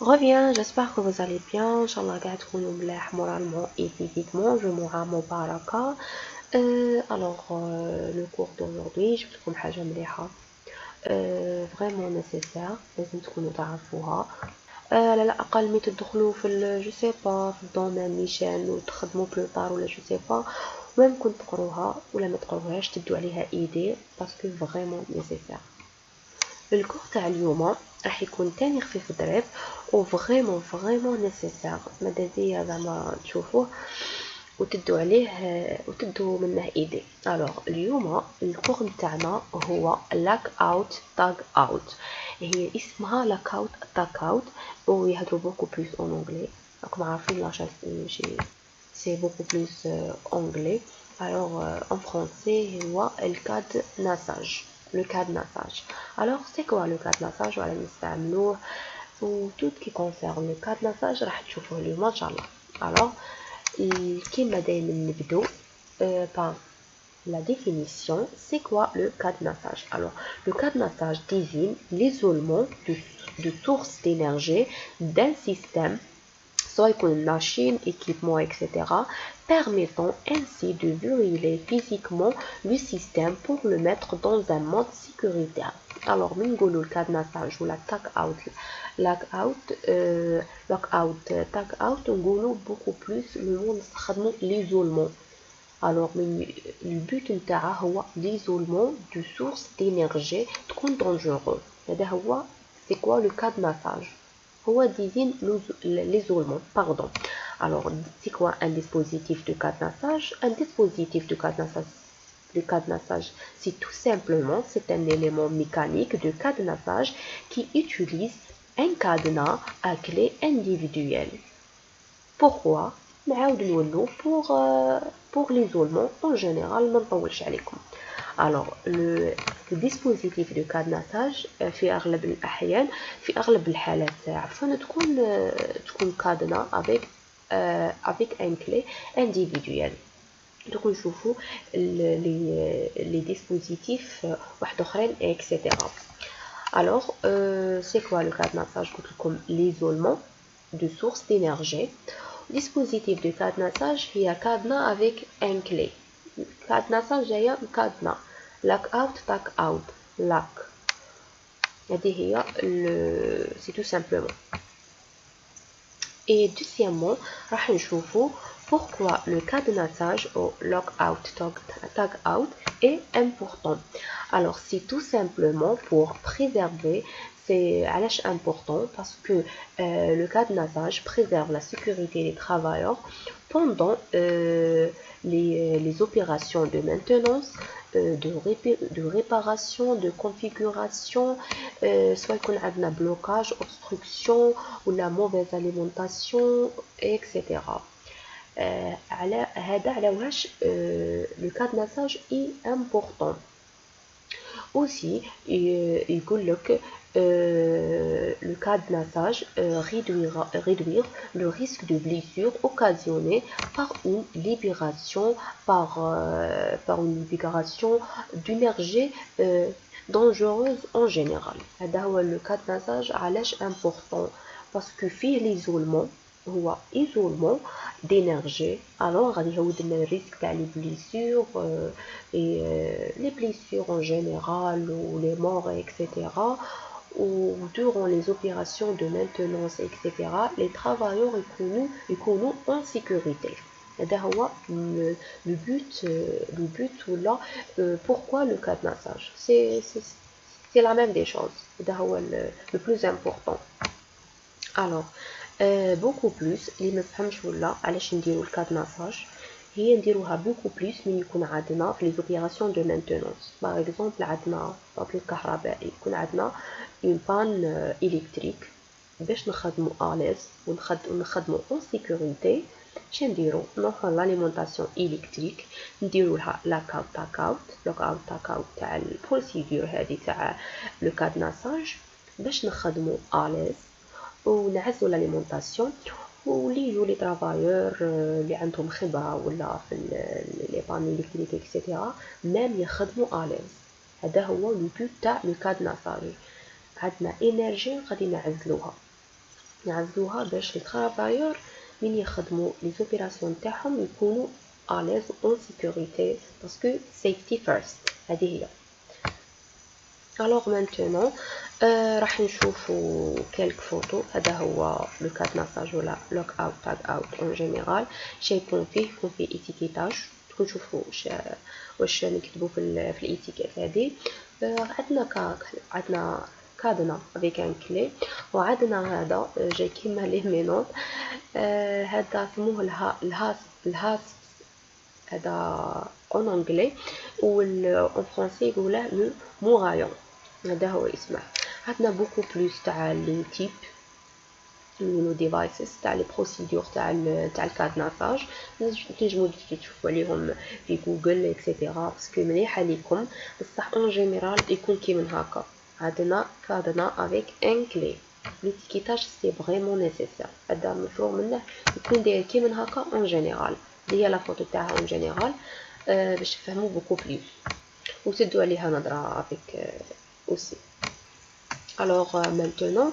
Reviens, j'espère que vous allez bien. Inch'Allah, قاعد تكونوا ملاح moralement et physiquement. Je m'appelle Baraka. Le cours d'aujourd'hui, je vais لكم حاجة مليحة. Vraiment nécessaire. لازم تكونوا تعرفوها. على الأقل مي تدخلوا في جو سي با في الدومين نيشان وتخدموا بلو طار ولا جو سي با ممكن تقروها ولا ما تقروهاش تدوا عليها ايدي باسكو فريمون نيسيسير. الكور تاع اليوم راح يكون تاني خفيف ظريف و فريمون نيسيسير ماذا بيا زعما تشوفوه وتدوا عليه وتدوا منه ايدي. الوغ اليوم الكور تاعنا هو لاك اوت تاغ اوت، هي اسمها لاك اوت تاغ اوت ويهضروا بوكو بلوس اون انجلي. راكم عارفين لا شي سي بوكو بلوس انجلي. الوغ en français هو الكاد ناساج. Le cadenassage. Alors, c'est quoi le cadenassage ولا نستعملوه و tout qui concerne le cadenassage راح تشوفوه اليوم ان شاء الله. Alors, كيما دايما نبدو par la définition. C'est quoi le cadenassage? Alors, le cadenassage désigne l'isolement de sources d'énergie d'un système, soit une machine, équipement, etc., permettant ainsi de verrouiller physiquement le système pour le mettre dans un mode sécuritaire. Alors, le cadenassage ou la tag-out, tag-out, on goulot beaucoup plus le monde l'isolement. Alors, le but هو l'isolement de sources d'énergie تكون dangereux. C'est quoi le cadenassage? هو désigne l'isolement, pardon. Alors, c'est quoi un dispositif de cadenassage? Un dispositif de cadenassage, le cadenassage, c'est tout simplement, c'est un élément mécanique de cadenassage qui utilise un cadenas à clé individuelle. Pourquoi? Pour l'isolement en général. Alors, le dispositif de cadenassage في أغلب الأحيان في أغلب الحالات عفوا تكون cadenas avec un clé individuel. Donc نشوفوا les dispositifs واحد اخرين etc. Alors, c'est quoi le cadenassage? Comme l'isolement de sources d'énergie. Dispositif de cadenassage, il y a cadenas avec un clé. Cadenassage, il y a cadenas. Lock out, tag out. Lock. C'est tout simplement. Et deuxièmement, راح نشوفوا pourquoi le cadenassage ou lock out, tag out est important. Alors, c'est tout simplement pour préserver. C'est important parce que le cadenassage préserve la sécurité des travailleurs pendant les opérations de maintenance, de réparation, de configuration, soit qu'on a un blocage, obstruction ou la mauvaise alimentation, etc. Le cadenassage est important. Aussi, il que le cadenassage réduire le risque de blessure occasionnée par une libération d'énergie dangereuse en général. Le cadenassage est important parce que fait l'isolement هو isolement d'énergie. Alors غادي يهود لنا الريسك تاع les blessures et les blessures en général ou les morts etc. ou durant les opérations de maintenance etc. les travailleurs يكونوا en sécurité. هذا هو le but ou là pourquoi le cadenassage. C'est la même des choses. هذا هو le plus important. Alors beaucoup plus اللي ما فهمش ولا علاش نديرو الكادناساج هي نديروها beaucoup plus من يكون عندنا في les opérations de maintenance. par exemple عندنا طابل كهربائي يكون عندنا une panne électrique باش نخدمو à l'aise ونخدمو en sécurité. شنو نديرو نروحو l'alimentation électrique نديرولها lock out تاع البروسيدور هذه تاع le cadenassage باش نخدمو à l'aise ونعزلوا l'alimentation واللي يجوا لي طرافايور اللي عندهم خبره ولا في لي باني الكتريك اكسيتيرا ميم يخدموا اليز. هذا هو لو بوت تاع لو كادناساج. عندنا انرجي غادي نعزلوها نعزلوها باش لي travailleurs من يخدموا لي زوبيراسيون تاعهم يكونوا à l'aise en sécurité parce que safety first. هذه هي. alors maintenant راح نشوفوا quelques photos. هذا هو لو كادناساج ولا لوك اوت تاغ اوت اون جينيرال. شايفون فيه يكون فيه ايتيكيتاج، تشوفوا واش نكتبوا في الايتيكيت هذه. عندنا كادنا افيك ان كلي، وعندنا هذا جاي كيما لي مينوت. هذا سموه الهاس هذا اون انجلي، اون فرونسي يقولوا لو مورايون. هذا هو اسمه. عندنا بوكو بلوس تاع لي تيب لو ديفايسز تاع لي بروسيدور تاع الكادناساج. تنجموا تشوفوا عليهم في جوجل اكسيتيرا، باسكو مليحه ليكم. بصح اون جينيرال يكون كيما هكا. عندنا كادنا افيك ان كلي. ليتيكيتاج سي فريمون نيسيسير. هذا مفروغ منه يكون داير كيما هكا اون جينيرال. هي لا فوتو تاعها اون جينيرال باش تفهموا بوكو بلوس وتدوا عليها نظره افيك aussi. alors maintenant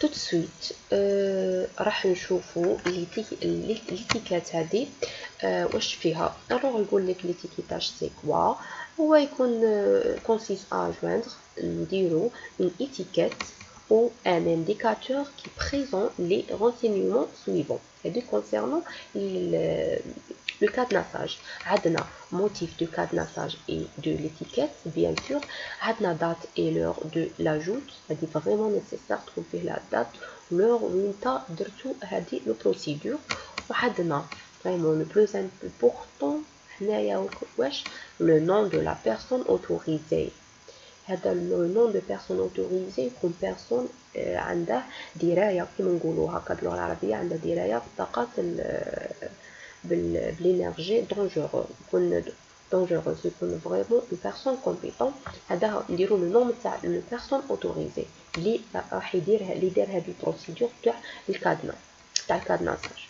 tout de suite راح نشوفوا ليتيكيت هذه واش فيها. alors يقول لك ليتيكيتاج سي كوا. هو يكون consiste à joindre نديرو une étiquette ou un indicateur qui présente les renseignements suivants. et concernant le cadenassage. عندنا motif de cadenassage et de l'étiquette bien sûr. عندنا date et l'heure de l'ajout. هذه vraiment nécessaire تكون فيه la date l'heure où نتا درتو هذه le procédure. وعندنا vraiment le plus important هنايا واش le nom de la personne autorisée. هذا le nom de personne autorisée يكون personne عنده درايه كيما نقولوا هكا باللغه العربيه، عنده درايه بطاقات بالانرجي دونجورو. يكون دونجوروس، يكون فريمون اون بيرسون كومبيتون. هذا نديرو لو نوم تاع لو بيرسون اوتوريزي اللي راح يدير هذه البروسيدور تاع الكادنا تاع الكادناساج.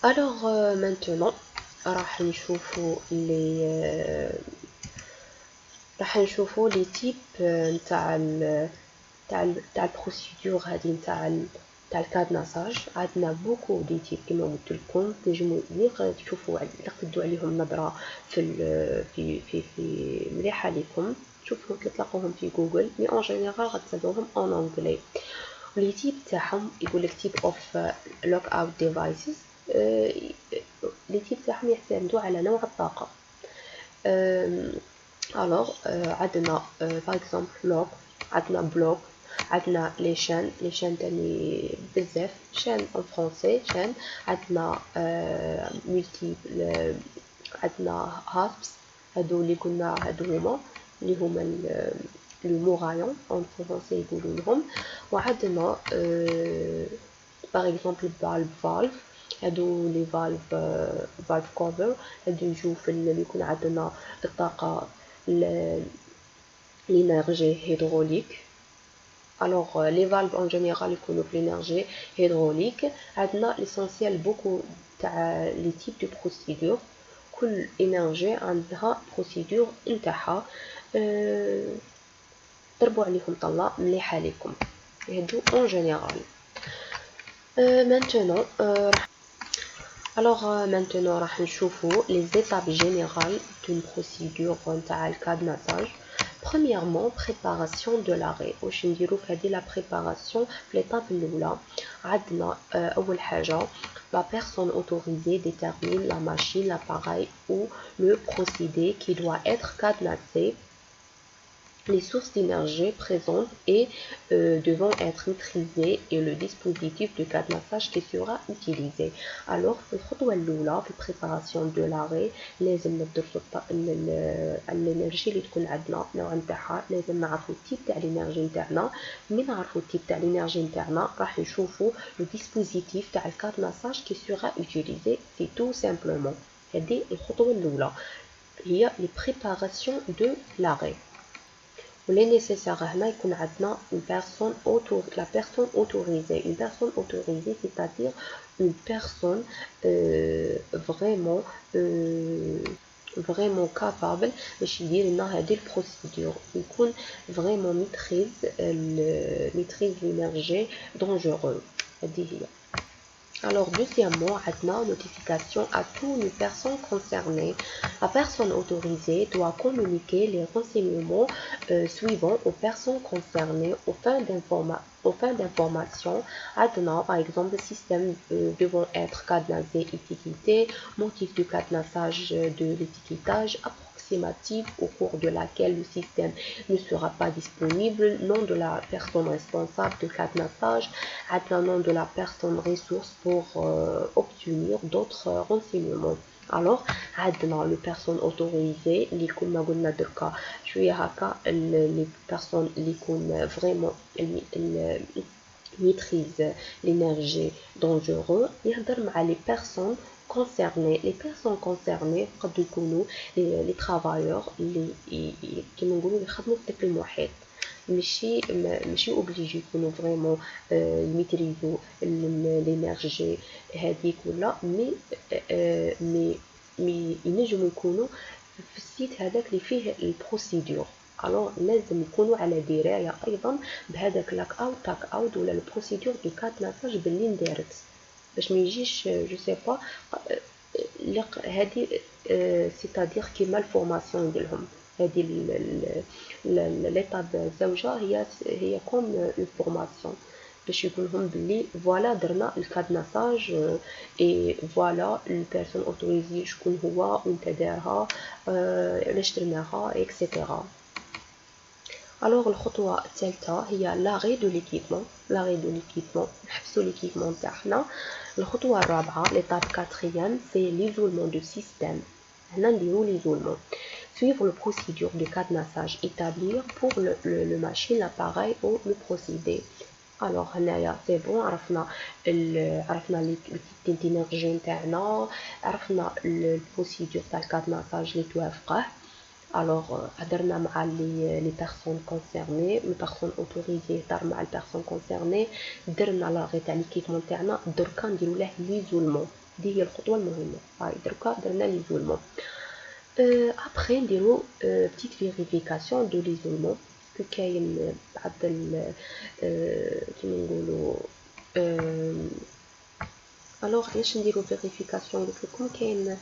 الوغ مانتونون راح نشوفوا لي تيب نتاع البروسيدور هذه نتاع الكادناساج. عندنا بوكو دي تيب كما قلت لكم. تنجموا تشوفوا تاخذوا عليهم نظره في مليحه لكم. تشوفوا تلقاوهم في جوجل، مي اون جينيرال غتلقاوهم اون انجلي. لي تيب تاعهم يقول لك تيب اوف لوك اوت ديفايسز. لي تيب تاعهم يعتمدوا على نوع الطاقه. alors عندنا par exemple log، عندنا بلوك، عندنا لي شان تاني بزاف شان en français شان. عندنا multiple، عندنا hasps. هادو اللي قلنا هادو هما اللي هما لو مورايون en français يقولوا لهم. وعندنا par exemple valve. هادو لي valve cover. هادو يجوا في اللي يكون عندنا الطاقه l'énergie hydraulique. alors les valves en général يكونوا في l'énergie hydraulique. عندنا l'essentiel beaucoup تاع les types de procédures. كل énergie عندها procédure نتاعها. ضربوا عليهم طلة مليحة لكم هادو en général. maintenant maintenant راح نشوفوا les étapes générales d'une procédure نتاع الكادناساج. premièrement préparation de l'arrêt. واش نديرو في هذه لا préparation في l'étape الاولى. عندنا اول حاجه la personne autorisée détermine la machine, l'appareil ou le procédé qui doit être cadenassé, les sources d'énergie présentes et devront être maîtrisées et le dispositif de cadenassage qui sera utilisé. alors في الخطوة الأولى في préparation de l'arrêt لازم ندرسو الانرجي اللي تكون عندنا نوع نتاعها. لازم نعرفو التيب تاع الانرجي نتاعنا. من نعرفو التيب تاع الانرجي نتاعنا راح نشوفو لو dispositif تاع الكادناساج qui sera utilisé. c'est tout simplement هذه الخطوة الأولى هي les préparations de l'arrêt. ولي نيسيسار هنا يكون عندنا une personne la personne autorisée. une personne autorisée c'est-à-dire une personne vraiment vraiment capable باش يدير لنا هذه البروسيدور يكون vraiment maîtrise l'énergie dangereux هذه هي. Alors, deuxièmement, maintenant, notification à toutes les personnes concernées. La personne autorisée doit communiquer les renseignements suivants aux personnes concernées aux fins d'information. Maintenant, par exemple, le système devant être cadenassé, étiqueté, motif du cadenassage de l'étiquetage, approximative au cours de laquelle le système ne sera pas disponible, nom de la personne responsable de cadenassage, le nom de la personne ressource pour obtenir d'autres renseignements. Alors, عندنا les personnes autorisées اللي كنا قلنا دركا شويه هكا les personnes اللي يكون vraiment maîtrise l'énergie dangereux يهضر مع les personnes concernées. Les personnes concernées قد يكونوا les travailleurs اللي كيما نقولوا يخدموا في داك المحيط ماشي اوبليجي يكونوا فريمون يميتريزو الانرجي هذيك ولا مي ينجموا يكونوا في السيت هذاك اللي فيه البروسيدور. الوغ لازم يكونوا على درايه ايضا بهذاك لاك اوت تاك اوت ولا البروسيدور دو كادناساج باللي ندارت باش ما يجيش جو سي با هذه سيتادير كيما الفورماسيون ديالهم هذه ليطاب الزوجه هي كوم اون فورماسيون باش يقول لهم بلي فوالا درنا الكادناساج اي فوالا البيرسون اوتوريزي شكون هو وانت دارها علاش درناها اكسيتيرا. الوغ الخطوه الثالثه هي لاغي دو ليكيبمون نحبسوا ليكيبمون تاعنا. الخطوه الرابعه ليطاب كاتريام سي ليزولمون دو سيستيم. هنا نديرو ليزولمون suivre le procédure de cadenassage établir pour le machine, l'appareil ou le procédé. Alors هنايا سي بون عرفنا لي تيب دينيرجي نتاعنا عرفنا البروسيدور تاع الكادناساج اللي توافقه. الوغ هضرنا مع لي بيرسون كونسيرني لي بيرسون اوتوريزي هضر مع البيرسون كونسيرني درنا لاغي تاع ليكيبمون تاعنا دركا نديرو له ليزولمون. دي هي الخطوه المهمه. هاي دركا درنا ليزولمون. Après نديرو petite vérification de l'isolement que كاين بعض كيما نقولوا alors علاش نديرو vérification قلت لكم كاين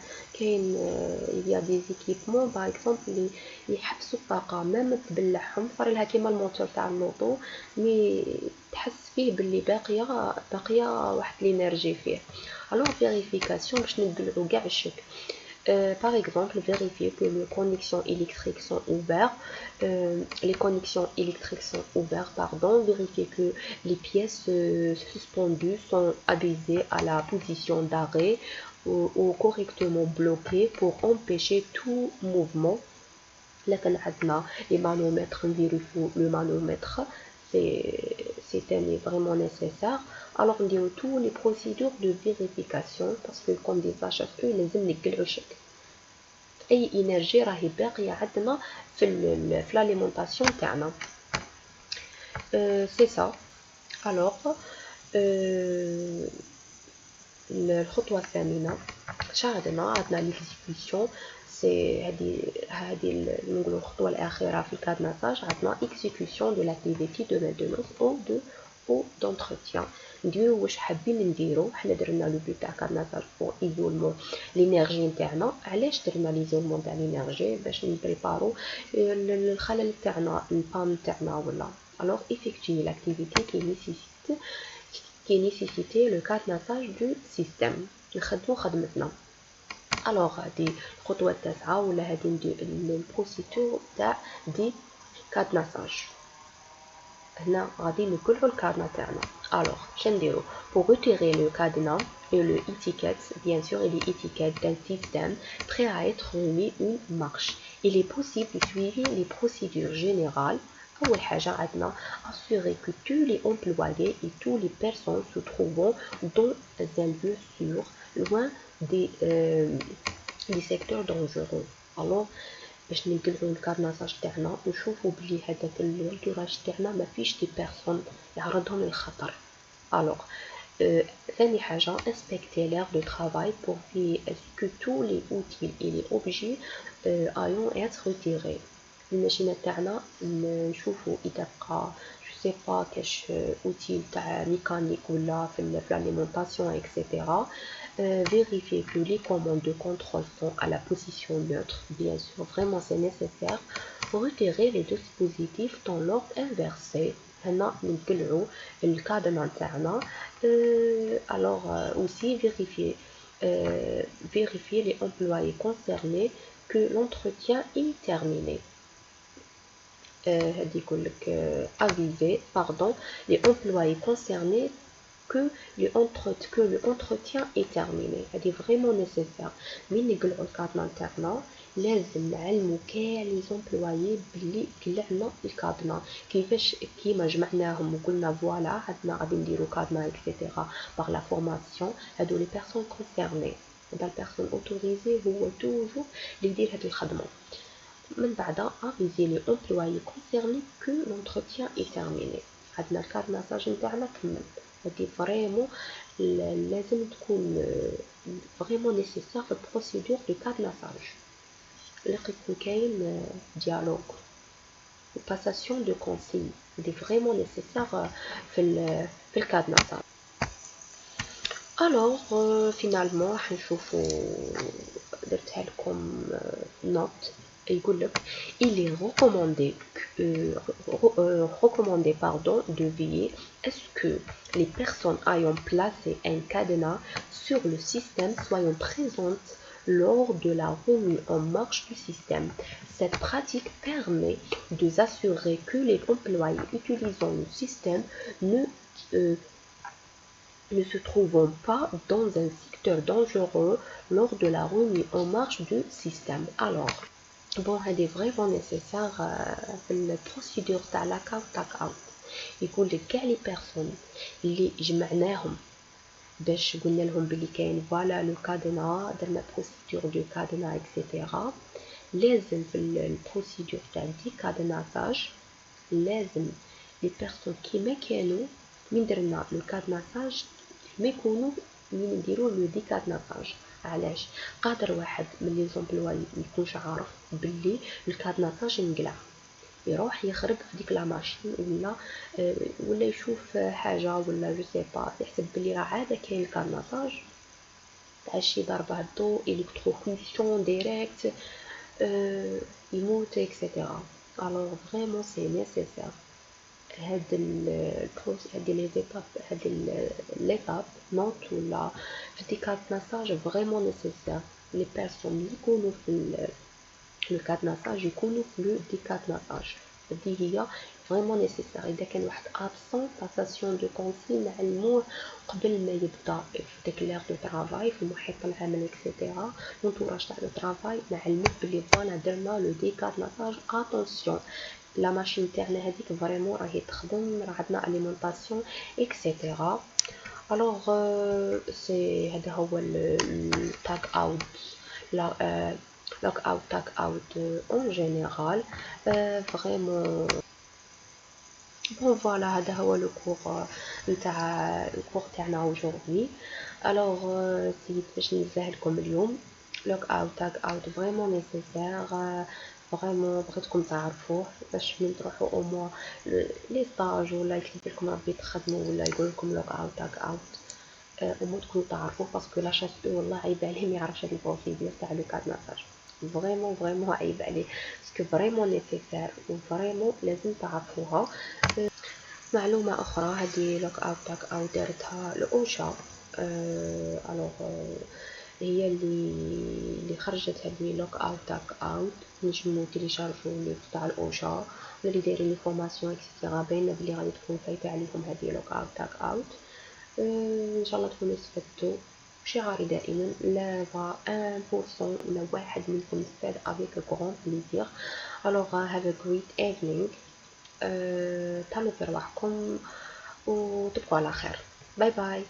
il y a des équipements par exemple اللي يحبسوا الطاقه ما تبلعهم صار لها كيما الموتور تاع الموطو مي تحس فيه باللي باقيه واحد الانرجي فيه. alors vérification باش نبلعو كاع الشك. Par exemple, vérifier que les connexions électriques sont ouvertes, vérifier que les pièces suspendues sont abaissées à la position d'arrêt ou correctement bloquées pour empêcher tout mouvement. Là, on a les manomètres, vérifier le manomètre, c'est vraiment nécessaire. Alors on dit tous les procédures de vérification parce que comme des HFE لازم نقلعوا شك اي انرجي راهي باقيه عندنا في l'alimentation تاعنا. سي سا. الوغ الخطوه الثامنه عندنا ليكزيكسيون سي هذه نقولوا الخطوه الاخيره في الكادناساج عندنا اكزيكسيون دو لاكتيفيتي دو مينتونونس او d'entretien. نديرو واش حابين نديرو. حنا درنا لو بوت تاع كادناساج بور ايزولمون لينيرجي نتاعنا. علاش درنا ليزولمون تاع لينيرجي باش نبريبارو الخلل تاعنا البان تاعنا ولا. الوغ effectuer l'activité qui nécessite le cadenassage du système نخدمو خدمتنا. الوغ هادي الخطوه التاسعه ولا هادي البروسيدور تاع دي كادناساج. هنا غادي نقلعوا الكادنا تاعنا. الوغ شنديرو pour retirer le cadenas et le étiquette bien sûr et les étiquettes d'un système prêt à être remis une marche. Il est possible de suivre les procédures générales. أول حاجة عندنا assurer que tous les employés et toutes les personnes se trouvant dans un lieu sûr loin des secteurs dangereux. alors باش نقلعوا الكارناساج تاعنا نشوفوا بلي هذاك الكراج تاعنا ما فيش دي بيرسون يعرضهم للخطر. الوغ ثاني حاجة inspecter l'aire de travail pour vérifier est-ce que tous les outils et les objets ayant être retirés. الماشينة تاعنا نشوفو إذا بقى جو سي با كاش اوتيل تاع ميكانيك ولا في l'alimentation etc. Vérifier que les commandes de contrôle sont à la position neutre, bien sûr, vraiment c'est nécessaire. Retirer les dispositifs dans l'ordre inversé. هنا نقلعو الكادنا تاعنا. Alors aussi vérifier les employés concernés que l'entretien est terminé. Aviser les employés concernés que l'entretien est terminé. C'est vraiment nécessaire. من نقلعو الكادنا تاعنا لازم نعلمو كاع لي زومبلويي بلي قلعنا الكادنا كيفاش كيما جمعناهم وقلنا فوالا عندنا غادي نديرو كادنا اكسيتيرا باغ لا فورماسيون. هادو لي بيرسون كونسيرني هذا البيرسون اوتوريزي هو توجور اللي يدير هاد الخدمه. من بعد aviser les employés concernés que l'entretien est terminé. عندنا الكادناساج نتاعنا كمل. هادي فريمون لازم تكون فريمون نيسيسير في البروسيدور دو كادناساج. اللي يكون كاين ديالوغ وباساسيون دو كونسي هادي فريمون نيسيسير في الكادناساج. الوغ فينالمون راح نشوفو درتها لكم نوت. Il est recommandé de veiller à ce que les personnes ayant placé un cadenas sur le système soient présentes lors de la remise en marche du système. Cette pratique permet de s'assurer que les employés utilisant le système ne se trouvent pas dans un secteur dangereux lors de la remise en marche du système. Alors, bon, c'est vraiment nécessaire في البروسيدور تاع لاك اوت تاك اوت. يقول لك كاع لي بيرسون اللي جمعناهم باش قلنا لهم بلي كاين فوالا لو كادنا درنا بروسيدور دو كادنا اكسيتيرا. لازم في البروسيدور تاع دي كادناساج لازم لي بيرسون كيما كانوا من درنا لو كادناساج ما يكونوا من نديرو لو دي كادناساج. علاش؟ قادر واحد من لي زومبلوي ميكونش عارف بلي الكادناساج انقلع يروح يخرب في ديك لا ماشين ولا يشوف حاجه ولا جو سي با يحسب بلي راه عاده كاين الكادناساج تاع شي ضربه الضوء الكتروكوشن ديريكت يموت اكسيتيرا. الوغ فريمون سي نيسيسير هاد لي زيتاب هاد ليتاب نوت ولا في دي كادناساج فريمون نيسيسير. لي بيرسون اللي يكونوا في لو كادناساج يكونوا في لو دي كادناساج. هادي هي فريمون نيسيسير. اذا كان واحد ابسون باساسيون دو كونسي نعلموه قبل ما يبدا في داك لير دو طرافاي في المحيط العمل اكسيتيرا لونطوراج تاع لو طرافاي نعلموه بلي فوالا درنا لو دي كادناساج. اتونسيون لا ماشين تاعنا هذيك فريمون راهي تخدم راه عندنا اليمونطاسيون اكسيتيرا. الوغ سي هذا هو التاك اوت لا log out tag out en général vraiment bon voilà هذا هو لو كور نتاع الكور تاعنا aujourd'hui. alors سيت باش ننزله لكم اليوم log out tag out vraiment nécessaire فريمون بغيتكم تعرفوه باش من تروحوا او موا لي ستاج ولا يكتب لكم ربي تخدموا ولا يقول لكم log out tag out او موا تكونوا تعرفوه باسكو لا شاس والله عيب عليه ما يعرفش هاد البروسيدور تاع لو كادناساج. فريمون عيب عليه باسكو فريمون نيسيسير وفريمون لازم تعرفوها. معلومه اخرى هذه لوك اوت تاك اوت دارتها الاوشا. الوغ هي اللي خرجت هذه لوك اوت تاك اوت. نجمو تيليشارجو لي تاع الاوشا ولا اللي دايرين لي فورماسيون اكسيتيرا باينه بلي غادي تكون فايته عليكم هذه لوك اوت تاك اوت. ان شاء الله تكونوا استفدتوا. شعاري دائما لا 1% ولا واحد منكم يستفاد avec grand plaisir. alors have a great evening. تهلاو في رواحكم وتبقوا على خير. باي باي.